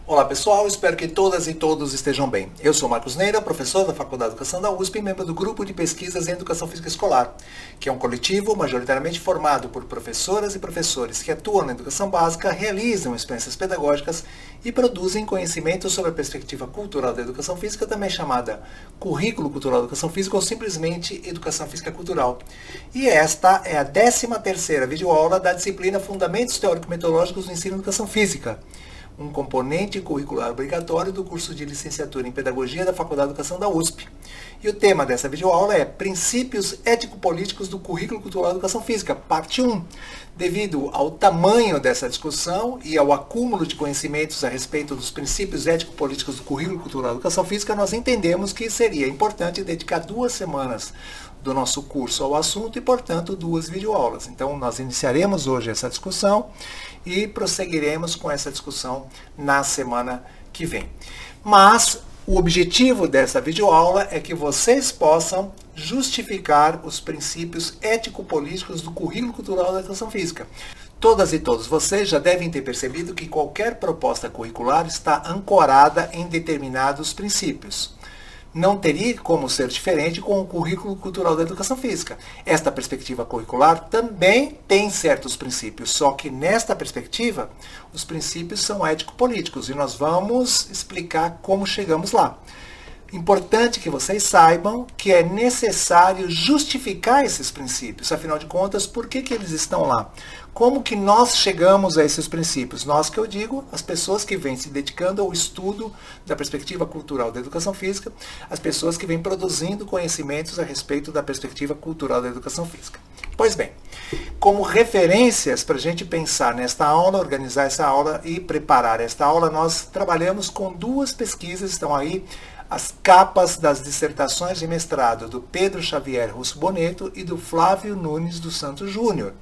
Olá pessoal, espero que todas e todos estejam bem. Eu sou Marcos Neira, professor da Faculdade de Educação da USP e membro do Grupo de Pesquisas em Educação Física Escolar, que é um coletivo majoritariamente formado por professoras e professores que atuam na educação básica, realizam experiências pedagógicas e produzem conhecimento sobre a perspectiva cultural da educação física, também chamada Currículo Cultural da Educação Física ou simplesmente Educação Física Cultural. E esta é a 13ª videoaula da disciplina Fundamentos Teórico-Metodológicos do Ensino em Educação Física, um componente curricular obrigatório do curso de licenciatura em Pedagogia da Faculdade de Educação da USP. E o tema dessa videoaula é Princípios Ético-Políticos do Currículo Cultural da Educação Física, parte 1. Devido ao tamanho dessa discussão e ao acúmulo de conhecimentos a respeito dos princípios ético-políticos do Currículo Cultural da Educação Física, nós entendemos que seria importante dedicar 2 semanas do nosso curso ao assunto e, portanto, 2 videoaulas. Então, nós iniciaremos hoje essa discussão e prosseguiremos com essa discussão na semana que vem. Mas o objetivo dessa videoaula é que vocês possam justificar os princípios ético-políticos do Currículo Cultural da Educação Física. Todas e todos vocês já devem ter percebido que qualquer proposta curricular está ancorada em determinados princípios. Não teria como ser diferente com o Currículo Cultural da Educação Física. Esta perspectiva curricular também tem certos princípios, só que nesta perspectiva, os princípios são ético-políticos e nós vamos explicar como chegamos lá. Importante que vocês saibam que é necessário justificar esses princípios. Afinal de contas, por que eles estão lá? Como que nós chegamos a esses princípios? Nós, que eu digo, as pessoas que vêm se dedicando ao estudo da perspectiva cultural da educação física, as pessoas que vêm produzindo conhecimentos a respeito da perspectiva cultural da educação física. Pois bem, como referências para a gente pensar nesta aula, organizar essa aula e preparar esta aula, nós trabalhamos com 2 pesquisas, estão aí as capas das dissertações de mestrado do Pedro Xavier Russo Boneto e do Flávio Nunes dos Santos Júnior.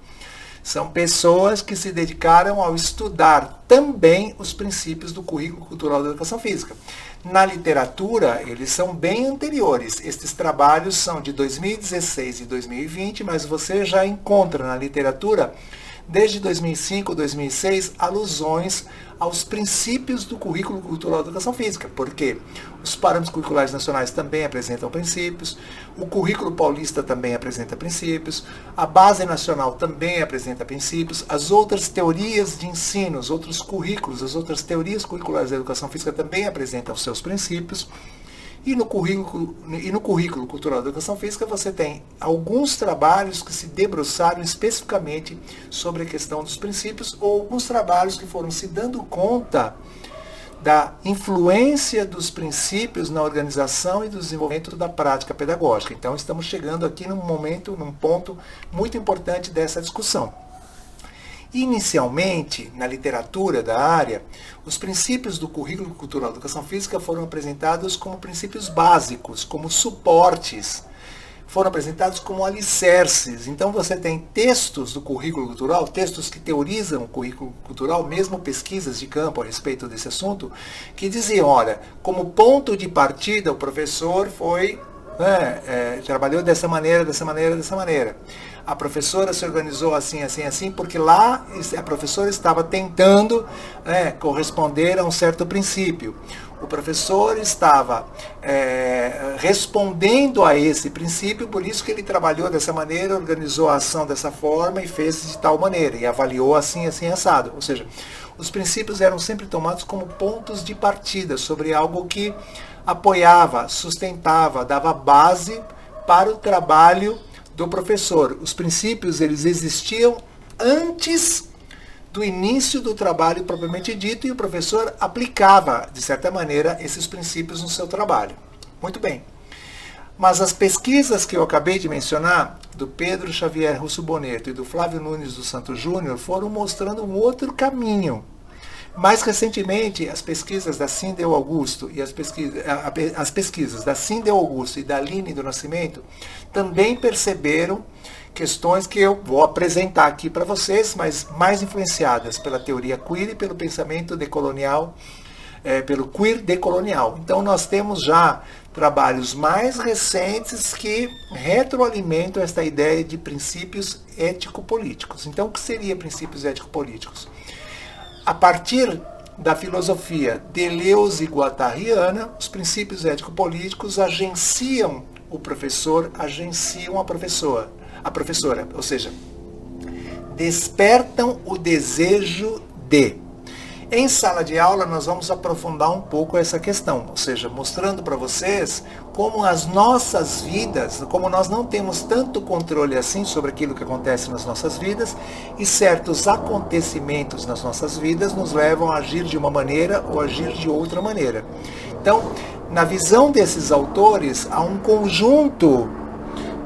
São pessoas que se dedicaram ao estudar também os princípios do Currículo Cultural da Educação Física. Na literatura, eles são bem anteriores. Estes trabalhos são de 2016 e 2020, mas você já encontra na literatura, desde 2005 ou 2006, alusões aos princípios do Currículo Cultural da Educação Física, porque os parâmetros curriculares nacionais também apresentam princípios, o Currículo Paulista também apresenta princípios, a Base Nacional também apresenta princípios, as outras teorias de ensino, os outros currículos, as outras teorias curriculares da educação física também apresentam os seus princípios. E no Currículo Cultural da Educação Física você tem alguns trabalhos que se debruçaram especificamente sobre a questão dos princípios ou alguns trabalhos que foram se dando conta da influência dos princípios na organização e do desenvolvimento da prática pedagógica. Então estamos chegando aqui num ponto muito importante dessa discussão. Inicialmente, na literatura da área, os princípios do Currículo Cultural da Educação Física foram apresentados como princípios básicos, como suportes, foram apresentados como alicerces. Então você tem textos do currículo cultural, textos que teorizam o currículo cultural, mesmo pesquisas de campo a respeito desse assunto, que diziam, olha, como ponto de partida o professor foi, trabalhou dessa maneira. A professora se organizou assim, porque lá a professora estava tentando corresponder a um certo princípio. O professor estava respondendo a esse princípio, por isso que ele trabalhou dessa maneira, organizou a ação dessa forma e fez de tal maneira, e avaliou assim, assado. Ou seja, os princípios eram sempre tomados como pontos de partida sobre algo que apoiava, sustentava, dava base para o trabalho do professor. Os princípios, eles existiam antes do início do trabalho propriamente dito e o professor aplicava, de certa maneira, esses princípios no seu trabalho. Muito bem. Mas as pesquisas que eu acabei de mencionar, do Pedro Xavier Russo Boneto e do Flávio Nunes dos Santos Júnior, foram mostrando um outro caminho. Mais recentemente, as pesquisas da Sindel Augusto e as pesquisas da Sindel Augusto e da Aline do Nascimento também perceberam questões que eu vou apresentar aqui para vocês, mas mais influenciadas pela teoria queer e pelo pensamento decolonial, pelo queer decolonial. Então nós temos já trabalhos mais recentes que retroalimentam esta ideia de princípios ético-políticos. Então o que seria princípios ético-políticos? A partir da filosofia deleuze-guattariana, os princípios ético-políticos agenciam o professor, agenciam a professora, ou seja, despertam o desejo de. Em sala de aula nós vamos aprofundar um pouco essa questão, ou seja, mostrando para vocês como as nossas vidas, como nós não temos tanto controle assim sobre aquilo que acontece nas nossas vidas, e certos acontecimentos nas nossas vidas nos levam a agir de uma maneira ou agir de outra maneira. Então, na visão desses autores, há um conjunto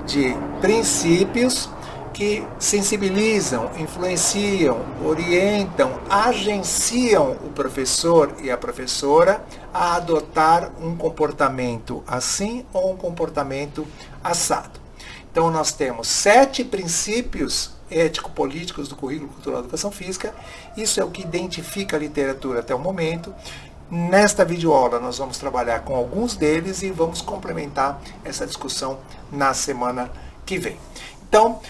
de princípios que sensibilizam, influenciam, orientam, agenciam o professor e a professora a adotar um comportamento assim ou um comportamento assado. Então nós temos 7 princípios ético-políticos do currículo cultural da educação física. Isso é o que identifica a literatura até o momento. Nesta videoaula nós vamos trabalhar com alguns deles e vamos complementar essa discussão na semana que vem. Então,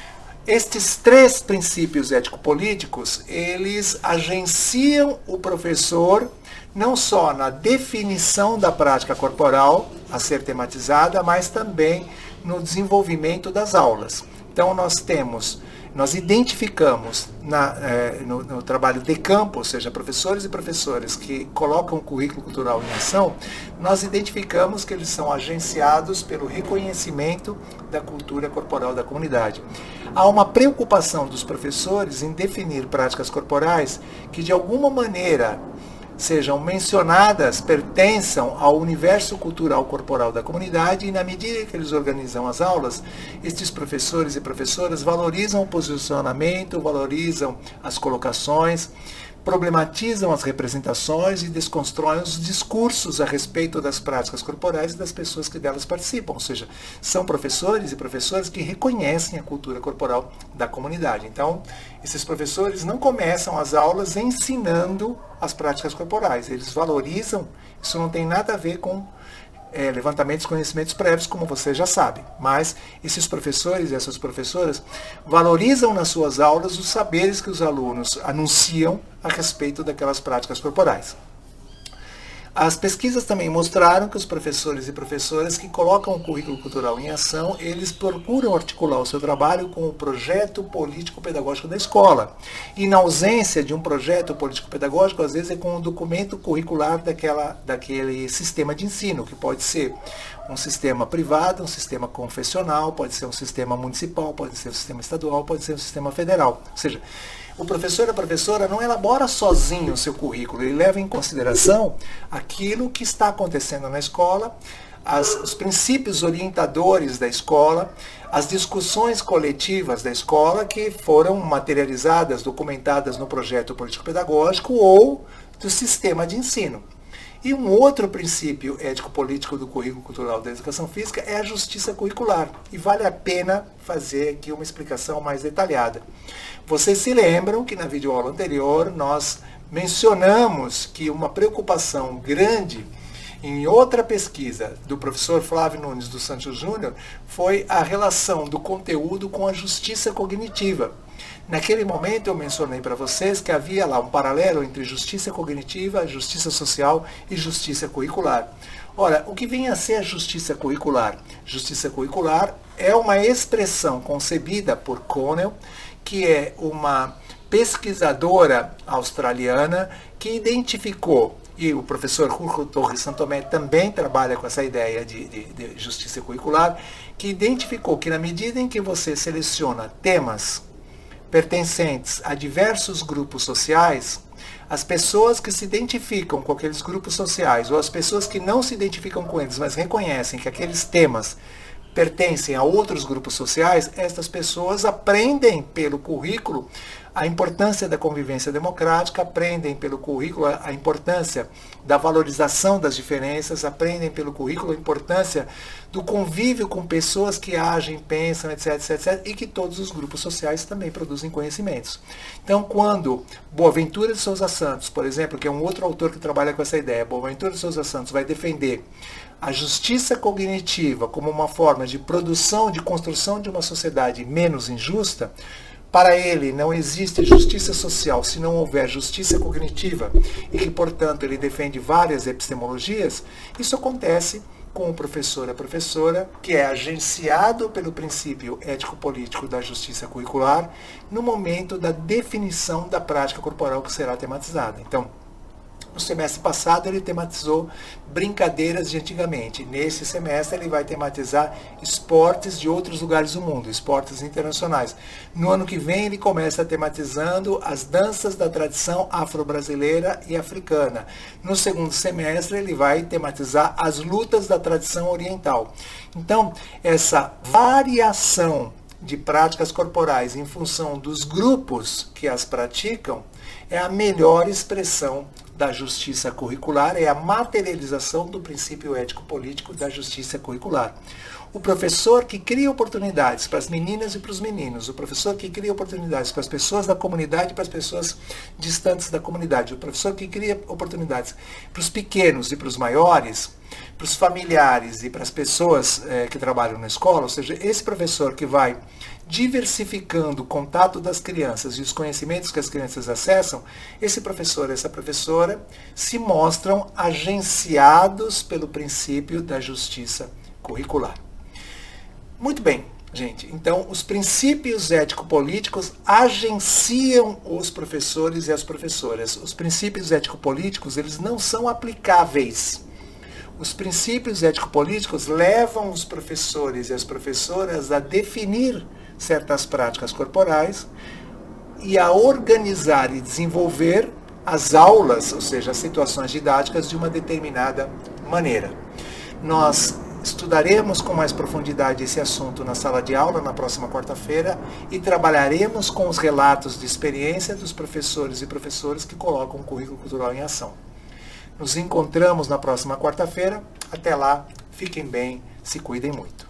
estes 3 princípios ético-políticos, eles agenciam o professor não só na definição da prática corporal a ser tematizada, mas também no desenvolvimento das aulas. Então nós identificamos no trabalho de campo, ou seja, professores e professoras que colocam o currículo cultural em ação, nós identificamos que eles são agenciados pelo reconhecimento da cultura corporal da comunidade. Há uma preocupação dos professores em definir práticas corporais que de alguma maneira sejam mencionadas, pertençam ao universo cultural corporal da comunidade, e na medida que eles organizam as aulas, estes professores e professoras valorizam o posicionamento, valorizam as colocações, problematizam as representações e desconstroem os discursos a respeito das práticas corporais e das pessoas que delas participam. Ou seja, são professores e professoras que reconhecem a cultura corporal da comunidade. Então, esses professores não começam as aulas ensinando as práticas corporais. Eles valorizam, isso não tem nada a ver com levantamento de conhecimentos prévios, como você já sabe. Mas esses professores e essas professoras valorizam nas suas aulas os saberes que os alunos anunciam a respeito daquelas práticas corporais. As pesquisas também mostraram que os professores e professoras que colocam o currículo cultural em ação, eles procuram articular o seu trabalho com o projeto político-pedagógico da escola. E na ausência de um projeto político-pedagógico, às vezes é com um documento curricular daquele sistema de ensino, que pode ser um sistema privado, um sistema confessional, pode ser um sistema municipal, pode ser um sistema estadual, pode ser um sistema federal. Ou seja, o professor e a professora não elabora sozinho o seu currículo, ele leva em consideração aquilo que está acontecendo na escola, os princípios orientadores da escola, as discussões coletivas da escola que foram materializadas, documentadas no projeto político-pedagógico ou do sistema de ensino. E um outro princípio ético-político do currículo cultural da educação física é a justiça curricular. E vale a pena fazer aqui uma explicação mais detalhada. Vocês se lembram que na videoaula anterior nós mencionamos que uma preocupação grande em outra pesquisa do professor Flávio Nunes dos Santos Júnior foi a relação do conteúdo com a justiça cognitiva. Naquele momento eu mencionei para vocês que havia lá um paralelo entre justiça cognitiva, justiça social e justiça curricular. Ora, o que vem a ser a justiça curricular? Justiça curricular é uma expressão concebida por Connell, que é uma pesquisadora australiana que identificou, e o professor Julio Torres Santomé também trabalha com essa ideia de justiça curricular, que identificou que na medida em que você seleciona temas pertencentes a diversos grupos sociais, as pessoas que se identificam com aqueles grupos sociais, ou as pessoas que não se identificam com eles, mas reconhecem que aqueles temas pertencem a outros grupos sociais, estas pessoas aprendem pelo currículo a importância da convivência democrática, aprendem pelo currículo a importância da valorização das diferenças, aprendem pelo currículo a importância do convívio com pessoas que agem, pensam, etc, etc, e que todos os grupos sociais também produzem conhecimentos. Então, quando Boaventura de Souza Santos, por exemplo, que é um outro autor que trabalha com essa ideia, Boaventura de Souza Santos vai defender a justiça cognitiva como uma forma de produção, de construção de uma sociedade menos injusta, Para ele, não existe justiça social se não houver justiça cognitiva e que, portanto, ele defende várias epistemologias, isso acontece com o professor e a professora, que é agenciado pelo princípio ético-político da justiça curricular no momento da definição da prática corporal que será tematizada. Então, no semestre passado ele tematizou brincadeiras de antigamente. Nesse semestre ele vai tematizar esportes de outros lugares do mundo, esportes internacionais. No ano que vem ele começa tematizando as danças da tradição afro-brasileira e africana. No segundo semestre ele vai tematizar as lutas da tradição oriental. Então, essa variação de práticas corporais em função dos grupos que as praticam é a melhor expressão da justiça curricular, é a materialização do princípio ético-político da justiça curricular. O professor que cria oportunidades para as meninas e para os meninos, o professor que cria oportunidades para as pessoas da comunidade e para as pessoas distantes da comunidade, o professor que cria oportunidades para os pequenos e para os maiores, para os familiares e para as pessoas que trabalham na escola, ou seja, esse professor que vai diversificando o contato das crianças e os conhecimentos que as crianças acessam, esse professor e essa professora se mostram agenciados pelo princípio da justiça curricular. Muito bem, gente. Então, os princípios ético-políticos agenciam os professores e as professoras. Os princípios ético-políticos, eles não são aplicáveis. Os princípios ético-políticos levam os professores e as professoras a definir certas práticas corporais e a organizar e desenvolver as aulas, ou seja, as situações didáticas de uma determinada maneira. Nós estudaremos com mais profundidade esse assunto na sala de aula na próxima quarta-feira e trabalharemos com os relatos de experiência dos professores e professoras que colocam o currículo cultural em ação. Nos encontramos na próxima quarta-feira. Até lá, fiquem bem, se cuidem muito.